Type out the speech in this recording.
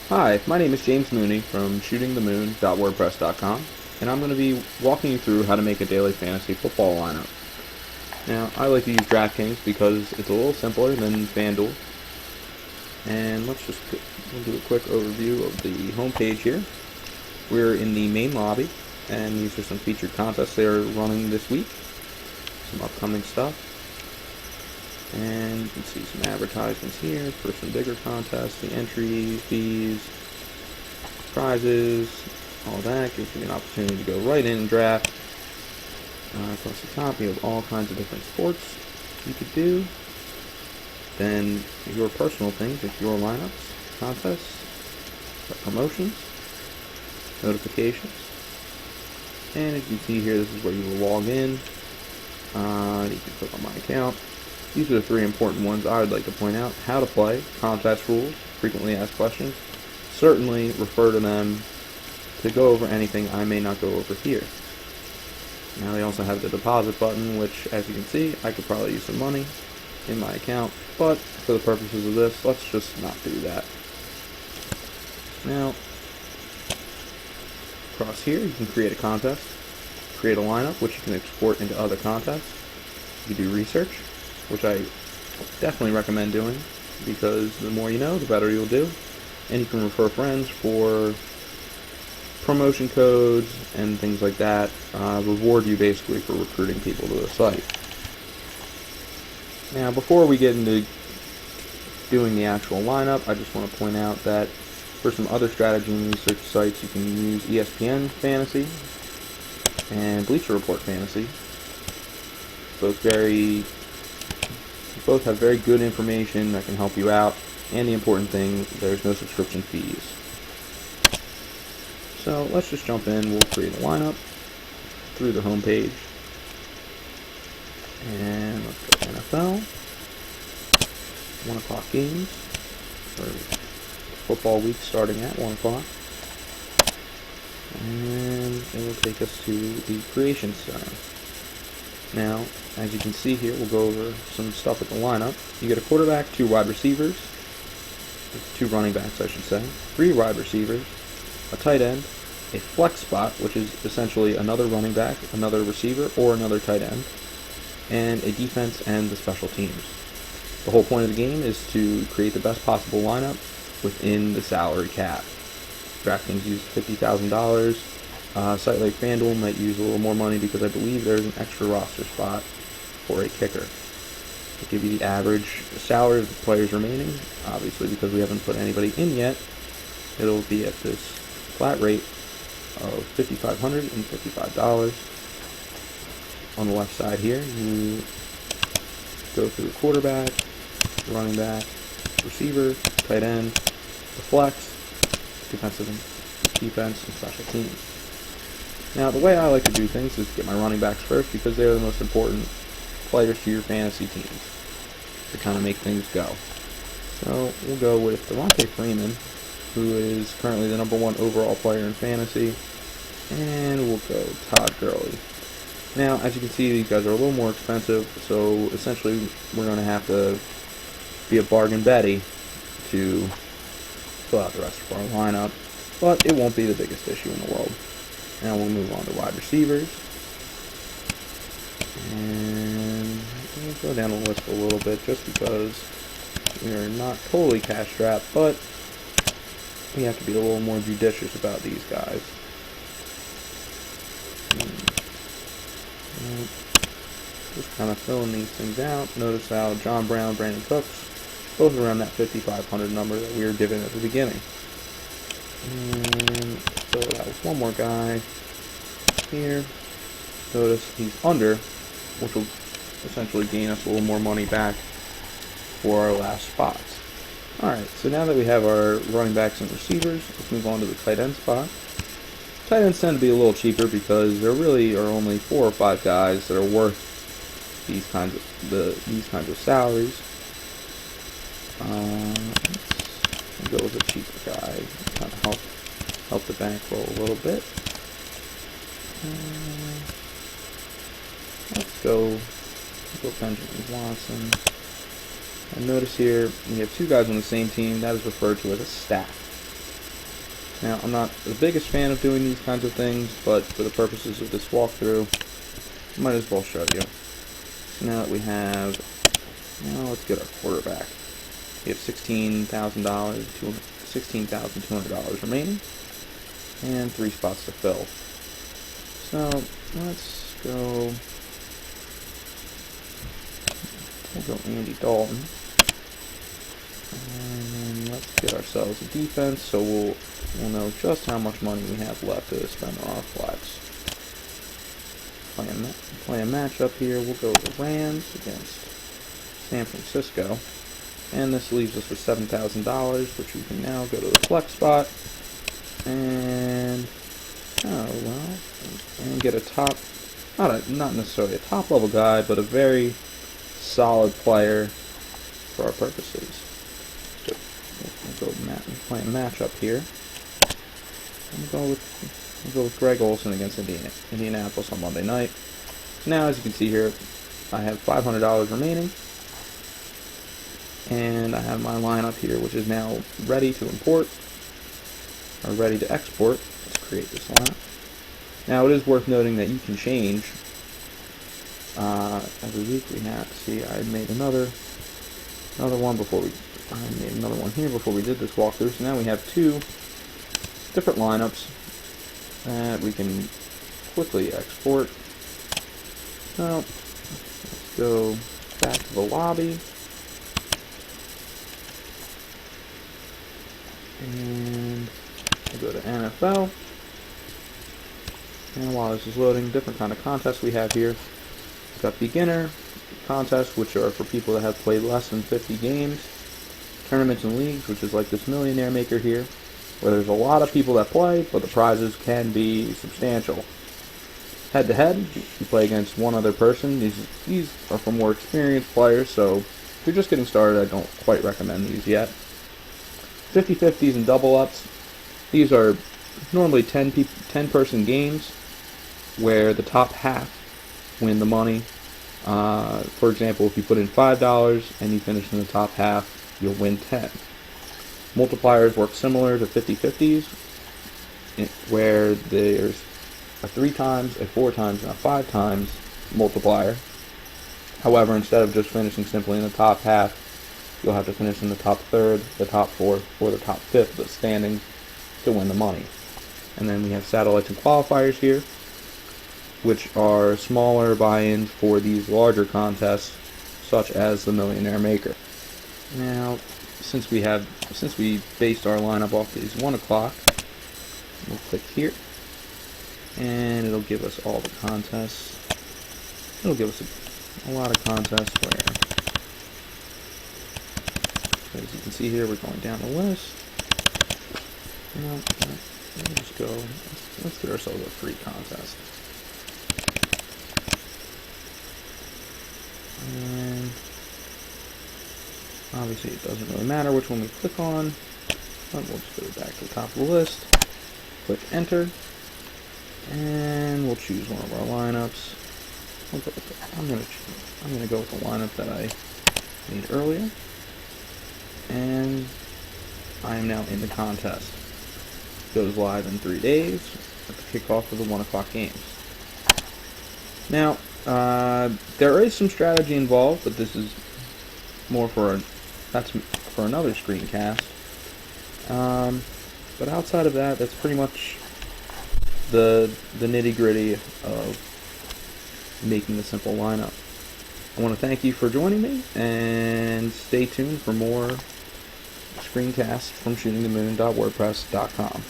Hi, my name is James Mooney from shootingthemoon.wordpress.com, and I'm going to be walking you through how to make a daily fantasy football lineup. Now, I like to use DraftKings because it's a little simpler than FanDuel, and we'll do a quick overview of the homepage here. We're in the main lobby, and these are some featured contests they're running this week, some upcoming stuff. And you can see some advertisements here for some bigger contests, the entries, fees, prizes, all that. Gives you an opportunity to go right in and draft. Across the top, you have all kinds of different sports you could do. Then your personal things, like your lineups, contests, promotions, notifications. And as you can see here, this is where you will log in. You can click on my account. These are the three important ones I would like to point out. How to play, contest rules, frequently asked questions. Certainly refer to them to go over anything I may not go over here. Now they also have the deposit button, which as you can see, I could probably use some money in my account, but for the purposes of this, let's just not do that. Now, across here, you can create a contest, create a lineup, which you can export into other contests. You can do research, which I definitely recommend doing, because the more you know, the better you'll do. And you can refer friends for promotion codes and things like that, reward you basically for recruiting people to the site. Now, before we get into doing the actual lineup, I just want to point out that for some other strategy and research sites, you can use ESPN Fantasy and Bleacher Report Fantasy. Both have very good information that can help you out, and the important thing, there's no subscription fees. So let's just jump in. We'll create a lineup through the home page, and let's go NFL. 1 o'clock games for football week starting at 1 o'clock, and it will take us to the Creation Center. Now, as you can see here, we'll go over some stuff with the lineup. You get a quarterback, 2 wide receivers, 2 running backs I should say, 3 wide receivers, a tight end, a flex spot, which is essentially another running back, another receiver, or another tight end, and a defense and the special teams. The whole point of the game is to create the best possible lineup within the salary cap. DraftKings used $50,000. A site like FanDuel might use a little more money because I believe there's an extra roster spot for a kicker. To give you the average salary of the players remaining, obviously because we haven't put anybody in yet, it'll be at this flat rate of $5,555. On the left side here, you go through the quarterback, running back, receiver, tight end, the flex, defense, and special teams. Now, the way I like to do things is get my running backs first because they're the most important players to your fantasy teams to kind of make things go. So we'll go with Devontae Freeman, who is currently the #1 overall player in fantasy, and we'll go Todd Gurley. Now, as you can see, these guys are a little more expensive, so essentially we're going to have to be a bargain Betty to fill out the rest of our lineup, but it won't be the biggest issue in the world. Now we'll move on to wide receivers, and we'll go down the list a little bit just because we are not totally cash strapped, but we have to be a little more judicious about these guys. Just kind of filling these things out. Notice how John Brown, Brandon Cooks, both around that 5,500 number that we were given at the beginning. And so that was one more guy here. Notice he's under, which will essentially gain us a little more money back for our last spots. Alright, so now that we have our running backs and receivers, let's move on to the tight end spot. Tight ends tend to be a little cheaper because there really are only 4 or 5 guys that are worth these kinds of salaries. Let's go with a cheaper guy, kind of help the bank roll a little bit. Let's go Benjamin Watson. And notice here, we have 2 guys on the same team. That is referred to as a stack. Now, I'm not the biggest fan of doing these kinds of things, but for the purposes of this walkthrough, might as well show you. So now that we have, now let's get our quarterback. We have $16,200 remaining, and 3 spots to fill. So let's go. We'll go Andy Dalton, and then let's get ourselves a defense, so we'll know just how much money we have left to spend on our flex. Play a matchup here. We'll go the Rams against San Francisco. And this leaves us with $7,000, which we can now go to the flex spot and and get a top, not necessarily a top level guy, but a very solid player for our purposes. So we'll go play a matchup here. We'll go with Greg Olsen against Indianapolis on Monday night. Now, as you can see here, I have $500 remaining. And I have my lineup here, which is now ready to import, or ready to export. Let's create this lineup. Now, it is worth noting that you can change every week. We have, see, I made another one before I made another one here before we did this walkthrough. So now we have 2 different lineups that we can quickly export. So let's go back to the lobby. And we'll go to NFL. And while this is loading, different kind of contests we have here. We've got beginner contests, which are for people that have played less than 50 games. Tournaments and leagues, which is like this Millionaire Maker here, where there's a lot of people that play, but the prizes can be substantial. Head-to-head, you play against one other person. These are for more experienced players, so if you're just getting started, I don't quite recommend these yet. 50-50s and double-ups. These are normally 10-person games where the top half win the money. For example, if you put in $5 and you finish in the top half, you'll win 10. Multipliers work similar to 50-50s, where there's a 3 times, a 4 times, and a 5 times multiplier. However, instead of just finishing simply in the top half, you'll have to finish in the top third, the top fourth, or the top fifth of the standings to win the money. And then we have satellites and qualifiers here, which are smaller buy-ins for these larger contests, such as the Millionaire Maker. Now, since we based our lineup off these 1 o'clock, we'll click here, and it'll give us all the contests. It'll give us a lot of contests where, as you can see here, we're going down the list. We'll just go, let's get ourselves a free contest. And obviously it doesn't really matter which one we click on, but we'll just go back to the top of the list, click enter, and we'll choose one of our lineups. I'm gonna go with the lineup that I made earlier, and I am now in the contest. It goes live in 3 days at the kickoff of the 1 o'clock games. Now, there is some strategy involved, but this is more that's for another screencast. But outside of that, that's pretty much the nitty-gritty of making the simple lineup. I want to thank you for joining me, and stay tuned for more screencasts from shootingthemoon.wordpress.com.